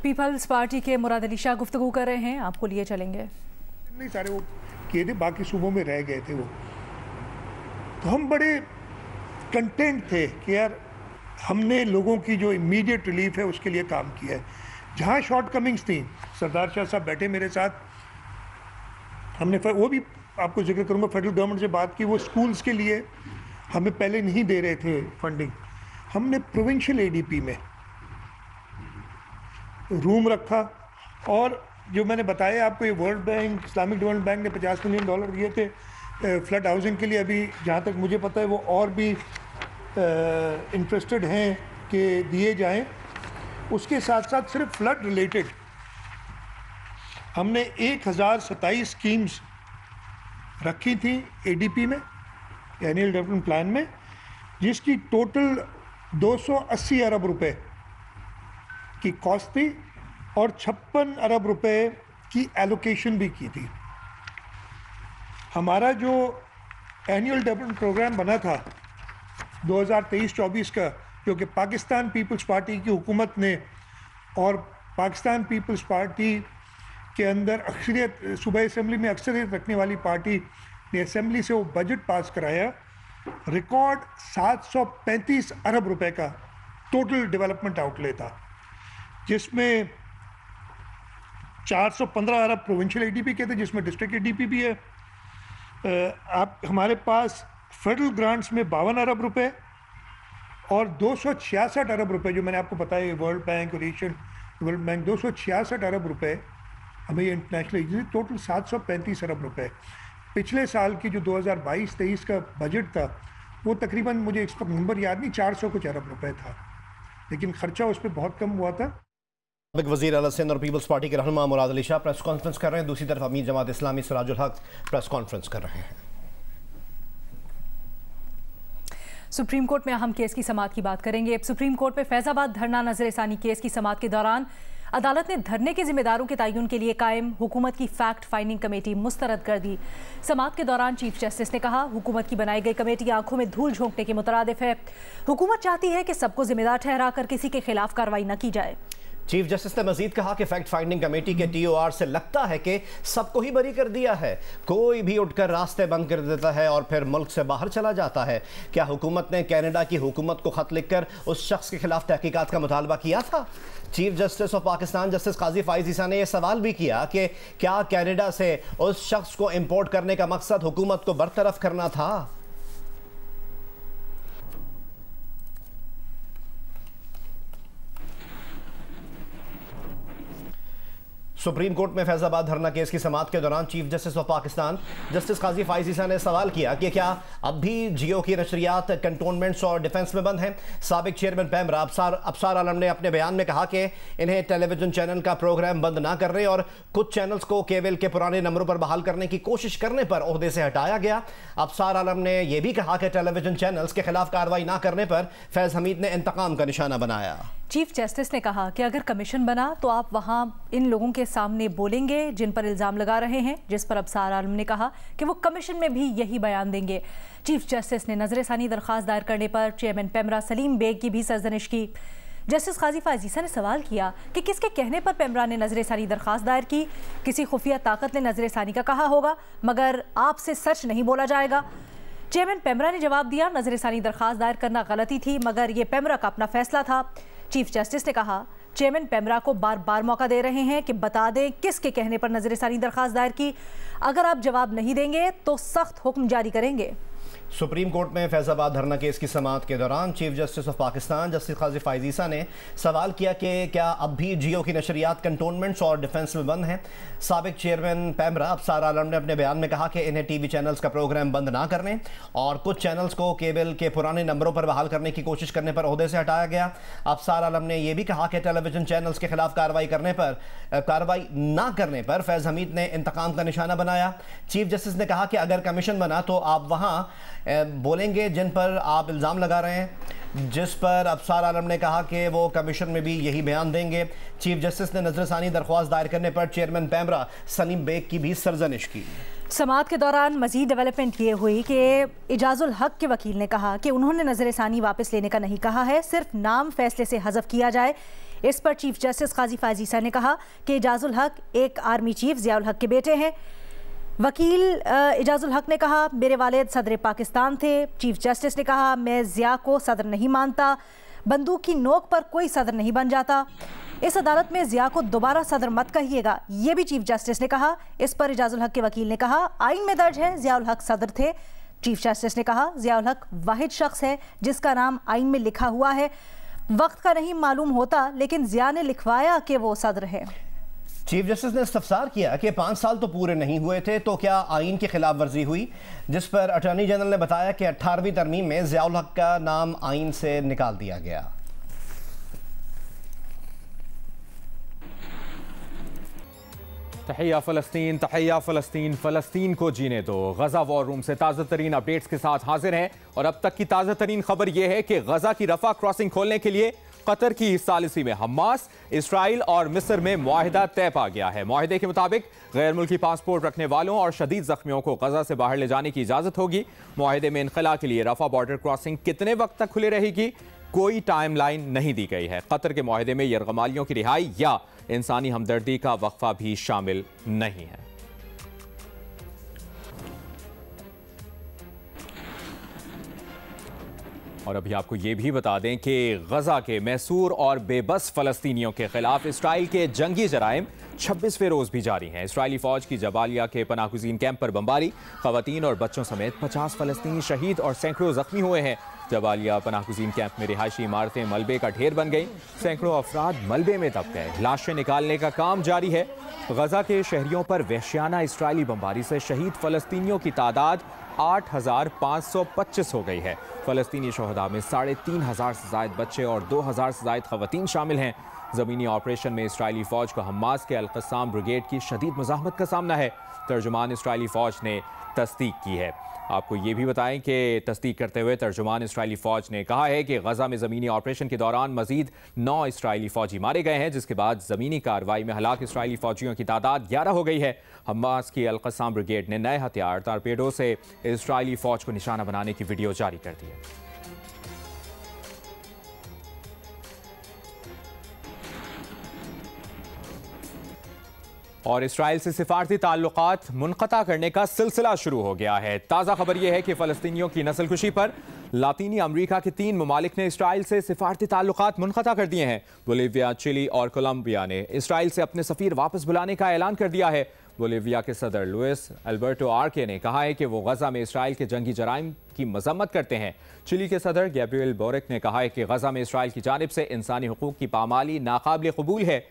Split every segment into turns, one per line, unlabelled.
Peoples party के मुराद अली शाह गुफ्तगू कर रहे हैं, आपको लिए चलेंगे।
नहीं सारे वो किए थे, बाकी सूबों में रह गए थे वो, तो हम बड़े कंटेंट थे कि यार हमने लोगों की जो इमीडिएट रिलीफ है उसके लिए काम किया है। जहाँ शॉर्ट कमिंग्स थी, सरदार शाह साहब बैठे मेरे साथ, हमने वो भी आपको जिक्र करूँगा, फेडरल गवर्नमेंट से बात की, वो स्कूल्स के लिए हमें पहले नहीं दे रहे थे फंडिंग, हमने प्रोविंशियल एडीपी में रूम रखा। और जो मैंने बताया आपको, ये world bank, Islamic development bank ने $50 मिलियन दिए थे फ्लड हाउसिंग के लिए। अभी जहाँ तक मुझे पता है वो और भी इंटरेस्टेड हैं कि दिए जाएं। उसके साथ साथ सिर्फ फ्लड रिलेटेड हमने 1027 स्कीम्स रखी थी एडीपी में, एनुअल डेवलपमेंट प्लान में, जिसकी टोटल 280 अरब रुपए की कॉस्ट थी और 56 अरब रुपए की एलोकेशन भी की थी। हमारा जो एनुअल डेवलपमेंट प्रोग्राम बना था 2023-24 का, जो कि पाकिस्तान पीपल्स पार्टी की हुकूमत ने और पाकिस्तान पीपल्स पार्टी के अंदर अक्सरियत, सूबाई असम्बली में अक्सरियत रखने वाली पार्टी ने असम्बली से वो बजट पास कराया। रिकॉर्ड 735 अरब रुपए का टोटल डेवलपमेंट आउटले था, जिसमें 415 अरब प्रोविंशियल एडीपी के थे, जिसमें डिस्ट्रिक्ट एडीपी भी है। आप हमारे पास फेडरल ग्रांट्स में 52 अरब रुपए और 266 अरब रुपए, जो मैंने आपको बताया वर्ल्ड बैंक और एशियन डेवलपमेंट बैंक, 266 अरब रुपए हमें ये इंटरनेशनल एजेंसी, टोटल 735 अरब रुपए। पिछले साल की जो 2022-23 का बजट था वो तकरीबन, मुझे इस वक्त नंबर याद नहीं, 400 कुछ अरब रुपए था, लेकिन खर्चा उस पर बहुत कम हुआ था।
वज़ीर आला सिंध और पीपल्स पार्टी के रहनुमा मुराद अली शाह प्रेस कॉन्फ्रेंस कर रहे हैं। दूसरी तरफ अमीर जमात इस्लामी सिराजुल हक प्रेस कॉन्फ्रेंस कर रहे हैं।
सुप्रीम कोर्ट में अहम केस की समाअत की बात करेंगे। सुप्रीम कोर्ट में फैजाबाद धरना नजरसानी केस की समाअत के दौरान अदालत ने धरने के जिम्मेदारों के तयन के लिए कायम हुकूमत की फैक्ट फाइंडिंग कमेटी मुस्तरद कर दी। समाअत के दौरान चीफ जस्टिस ने कहा, हुकूमत की बनाई गई कमेटी आंखों में धूल झोंकने के मुतरादिफ है। हुकूमत चाहती है कि सबको जिम्मेदार ठहराकर किसी के खिलाफ कार्रवाई न की जाए।
चीफ जस्टिस ने मजीद कहा कि फैक्ट फाइंडिंग कमेटी के TOR से लगता है कि सबको ही बरी कर दिया है, कोई भी उठकर रास्ते बंद कर देता है और फिर मुल्क से बाहर चला जाता है। क्या हुकूमत ने कनाडा की हुकूमत को खत लिखकर उस शख्स के खिलाफ तहकीकात का मुतालबा किया था? Chief justice of Pakistan justice Qazi Faez Isa ने यह सवाल भी किया कि क्या कनाडा से उस शख्स को इंपोर्ट करने का मकसद हुकूमत को बरतरफ करना था? सुप्रीम कोर्ट में फैजाबाद धरना केस की समाअत के दौरान chief justice of Pakistan justice Qazi Faez Isa ने सवाल किया कि क्या अब भी जियो की नशरियात कंटोनमेंट्स और डिफेंस में बंद हैं। साबिक चेयरमैन पैमरा अफसार आलम ने अपने बयान में कहा कि इन्हें टेलीविजन चैनल का प्रोग्राम बंद ना करने और कुछ चैनल्स को केबल के पुराने नंबरों पर बहाल करने की कोशिश करने पर ओहदे से हटाया गया। अफसार आलम ने यह भी कहा कि टेलीविजन चैनल्स के खिलाफ कार्रवाई ना करने पर फैज हमीद ने इंतकाम का निशाना बनाया।
चीफ जस्टिस ने कहा कि अगर कमीशन बना तो आप वहां इन लोगों के सामने बोलेंगे जिन पर इल्ज़ाम लगा रहे हैं, जिस पर अफसार आलम ने कहा कि वो कमीशन में भी यही बयान देंगे। चीफ जस्टिस ने नजरसानी दरख्वास्त दायर करने पर चेयरमैन पैमरा सलीम बेग की भी सरजनिश की। जस्टिस काजी फाइज ईसा ने सवाल किया कि किसके कहने पर पैमरा ने नजरसानी दरख्वास्त दायर की? किसी खुफिया ताकत ने नजरसानी का कहा होगा, मगर आपसे सच नहीं बोला जाएगा। चेयरमैन पैमरा ने जवाब दिया, नजरसानी दरख्वास्त दायर करना गलती थी, मगर ये पैमरा का अपना फैसला था। चीफ जस्टिस ने कहा, चेयरमैन पैमरा को बार बार मौका दे रहे हैं कि बता दें किसके कहने पर नजरसानी दरख्वास्त दायर की। अगर आप जवाब नहीं देंगे तो सख्त हुक्म जारी करेंगे।
सुप्रीम कोर्ट में फैजाबाद धरना केस की समाअत के दौरान chief justice of Pakistan justice Qazi Faez Isa ने सवाल किया कि क्या अब भी जियो की नशरियात कंटोनमेंट्स और डिफेंस में बंद हैं। साबिक चेयरमैन पैमरा अफसार आलम ने अपने बयान में कहा कि इन्हें टीवी चैनल्स का प्रोग्राम बंद ना करने और कुछ चैनल्स को केबल के पुराने नंबरों पर बहाल करने की कोशिश करने पर ओहदे से हटाया गया। अफसार आलम ने यह भी कहा कि टेलीविजन चैनल्स के खिलाफ कार्रवाई ना करने पर फैज हमीद ने इंतकाम का निशाना बनाया। चीफ जस्टिस ने कहा कि अगर कमीशन बना तो आप वहाँ बोलेंगे जिन पर आप इल्ज़ाम लगा रहे हैं, जिस पर अफसार आलम ने कहा कि वो कमीशन में भी यही बयान देंगे। चीफ जस्टिस ने नजरसानी दरख्वास्त दायर करने पर चेयरमैन पैमरा सलीम बेग की भी सरजनिश की।
समाअत के दौरान मजीद डेवलपमेंट ये हुई कि इजाजुल हक के वकील ने कहा कि उन्होंने नजरसानी वापस लेने का नहीं कहा है, सिर्फ नाम फैसले से हज़फ किया जाए। इस पर चीफ जस्टिस काजी फायज़ ईसा ने कहा कि एजाजुल हक एक आर्मी चीफ ज़ियाउल हक के बेटे हैं। वकील एजाजुल हक ने कहा मेरे वालिद सदर पाकिस्तान थे। चीफ जस्टिस ने कहा मैं ज़िया को सदर नहीं मानता, बंदूक की नोक पर कोई सदर नहीं बन जाता। इस अदालत में ज़िया को दोबारा सदर मत कहिएगा, ये भी चीफ जस्टिस ने कहा। इस पर एजाजुल हक के वकील ने कहा आइन में दर्ज है ज़ियाउल हक सदर थे। चीफ जस्टिस ने कहा ज़ियाउल हक वाहिद शख्स है जिसका नाम आइन में लिखा हुआ है। वक्त का नहीं मालूम होता, लेकिन ज़िया ने लिखवाया कि वो सदर है।
चीफ जस्टिस ने इस्तफसार किया कि 5 साल तो पूरे नहीं हुए थे, तो क्या आइन की खिलाफ वर्जी हुई, जिस पर अटॉर्नी जनरल ने बताया कि 18वीं तरमीम में ज़ियाउल हक का नाम आइन से निकाल दिया गया।
तहिया फ़लस्तीन, तहिया फ़लस्तीन, फ़लस्तीन को जीने दो। गज़ा वॉर रूम से ताज़ा तरीन अपडेट्स के साथ हाजिर हैं और अब तक की ताज़ा तरीन खबर यह है कि गज़ा की रफ़ा क्रॉसिंग खोलने के लिए कतर की सालिसी में हमास, इसराइल और मिस्र में मुआहिदा तय पा गया है। मुआहिदे के मुताबिक गैर मुल्की पासपोर्ट रखने वालों और शदीद जख्मियों को गज़ा से बाहर ले जाने की इजाज़त होगी। मुआहिदे में इनखला के लिए रफ़ा बॉर्डर क्रॉसिंग कितने वक्त तक खुली रहेगी, कोई टाइम लाइन नहीं दी गई है। कतर के मुआहिदे में यरगमालियों की रिहाई या इंसानी हमदर्दी का वक्फा भी शामिल नहीं है। और अभी आपको ये भी बता दें कि गजा के मैसूर और बेबस फ़लस्तीनियों के खिलाफ इसराइल के जंगी जराइम 26वें रोज भी जारी हैं। इसराइली फौज की जबालिया के पनाहगुज़ीन कैंप पर बमबारी, खवातीन और बच्चों समेत 50 फ़लस्तीनी शहीद और सैकड़ों जख्मी हुए हैं। जबालिया पनाहगुज़ीन कैंप में रिहायशी इमारतें मलबे का ढेर बन गई, सैकड़ों अफराद मलबे में दब गए। लाशें निकालने का काम जारी है। गजा के शहरियों पर वहशियाना इसराइली बमबारी से शहीद फ़लस्तीनियों की तादाद 8,525 हो गई है। फ़लस्तीनी शहदा में 3,500 से ज़ायद बच्चे और 2,000 से ज़ायद ख़वातीन शामिल हैं। ज़मीनी ऑपरेशन में इसराइली फ़ौज को हमास के अल-क़स्साम ब्रिगेड की शदीद मुज़ाहमत का सामना है। तर्जुमान इसराइली फ़ौज ने तस्दीक की है। आपको ये भी बताएं कि तस्दीक करते हुए तर्जुमान इसराइली फ़ौज ने कहा है कि गजा में ज़मीनी ऑपरेशन के दौरान मजीद 9 इसराइली फ़ौजी मारे गए हैं, जिसके बाद ज़मीनी कार्रवाई में हलाक इसराइली फ़ौजियों की तादाद 11 हो गई है। हमास की अल-क़स्साम ब्रिगेड ने नए हथियार टारपेडो से इसराइली फ़ौज को निशाना बनाने की वीडियो जारी कर दी है। और इसराइल से सिफारती ताल्लुकात मुनक़ता करने का सिलसिला शुरू हो गया है। ताज़ा खबर यह है कि फ़लस्तीनियों की नस्लकुशी पर लातीनी अमरीका के 3 ममालिक ने इसराइल से सिफारती ताल्लुकात मुनक़ता कर दिए हैं। बोलीविया, चिली और कोलंबिया ने इसराइल से अपने सफ़ीर वापस बुलाने का ऐलान कर दिया है। बोलीविया के सदर लुइस अल्बर्टो आर्के ने कहा है कि वो गजा में इसराइल के जंगी जराइम की मजम्मत करते हैं। चिली के सदर गैब्रिएल बोरिक ने कहा है कि गजा में इसराइल की जानिब से इंसानी हुकूक की पामाली नाकाबिल कबूल है।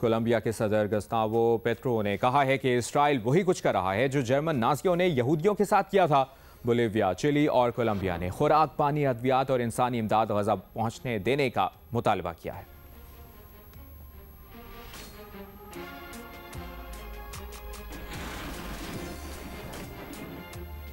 कोलंबिया के सदर गस्तावो पेट्रो ने कहा है कि इसराइल वही कुछ कर रहा है जो जर्मन नाज़ियों ने यहूदियों के साथ किया था। बोलीविया, चिली और कोलंबिया ने खुराक, पानी, अद्वियात और इंसानी इमदाद गजा पहुंचने देने का मुतालबा किया है।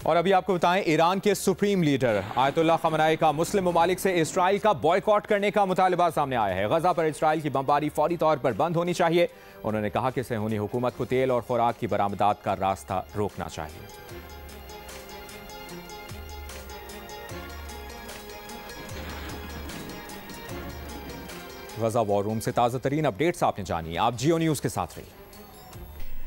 और अभी आपको बताएं, ईरान के सुप्रीम लीडर आयतुल्लाह खमनाई का मुस्लिम ममालिक से इसराइल का बॉयकॉट करने का मुतालबा सामने आया है। गजा पर इसराइल की बमबारी फौरी तौर पर बंद होनी चाहिए। उन्होंने कहा कि सहूनी हुकूमत को तेल और खुराक की बरामदात का रास्ता रोकना चाहिए। गजा वॉर रूम से ताज़ा तरीन अपडेट्स आपने जानी। आप जियो न्यूज़ के साथ रहिए।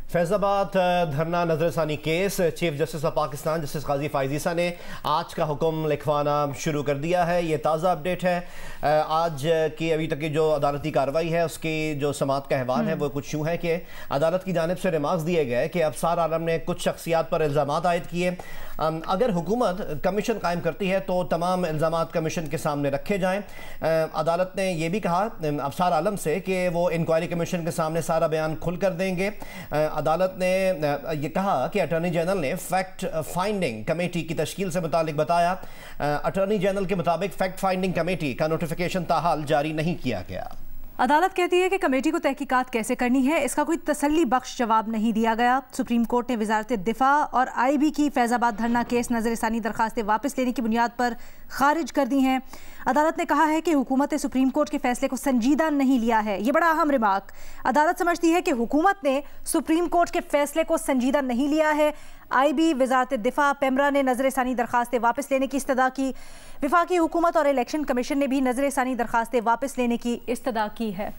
फैज़ाबाद धरना नजरसानी case, chief justice of Pakistan justice Qazi Faez Isa ने आज का हुक्म लिखवाना शुरू कर दिया है। ये ताज़ा अपडेट है। आज की अभी तक की जो अदालती कार्रवाई है उसकी जो समात का अहवाल है वो कुछ यूँ है कि अदालत की जानिब से रिमार्क्स दिए गए कि अफसार आलम ने कुछ शख्सियात पर इल्ज़ामात आयद किए। अगर हुकूमत कमीशन कायम करती है तो तमाम इल्ज़ामात कमीशन के सामने रखे जाएँ। अदालत ने यह भी कहा अफसार आलम से कि वो इंक्वायरी कमीशन के सामने सारा बयान खुल कर देंगे। अदालत ने यह कहा कि अटॉर्नी जनरल ने फैक्ट फाइंडिंग कमेटी की तश्कील से मुतालिक बताया। अटॉर्नी जनरल के मुताबिक फैक्ट फाइंडिंग कमेटी का नोटिफिकेशन ताहाल जारी नहीं किया गया।
अदालत कहती है कि कमेटी को तहकीकात कैसे करनी है इसका कोई तसल्ली बख्श जवाब नहीं दिया गया। सुप्रीम कोर्ट ने वजारत दिफा और IB की फैज़ाबाद धरना केस नज़रसानी दरखास्तें वापस लेने की बुनियाद पर खारिज कर दी हैं। अदालत ने कहा है कि हुकूमत ने सुप्रीम कोर्ट के फैसले को संजीदा नहीं लिया है। ये बड़ा अहम रिमार्क। अदालत समझती है कि हुकूमत ने सुप्रीम कोर्ट के फैसले को संजीदा नहीं लिया है। IB, वजारत दिफा, पेमरा ने नज़रसानी दरखास्तें वापस लेने की इस्तदा की। विफाकी हुकूमत और इलेक्शन कमीशन ने भी नज़रसानी दरखास्तें वापस लेने की इस्तदा की है।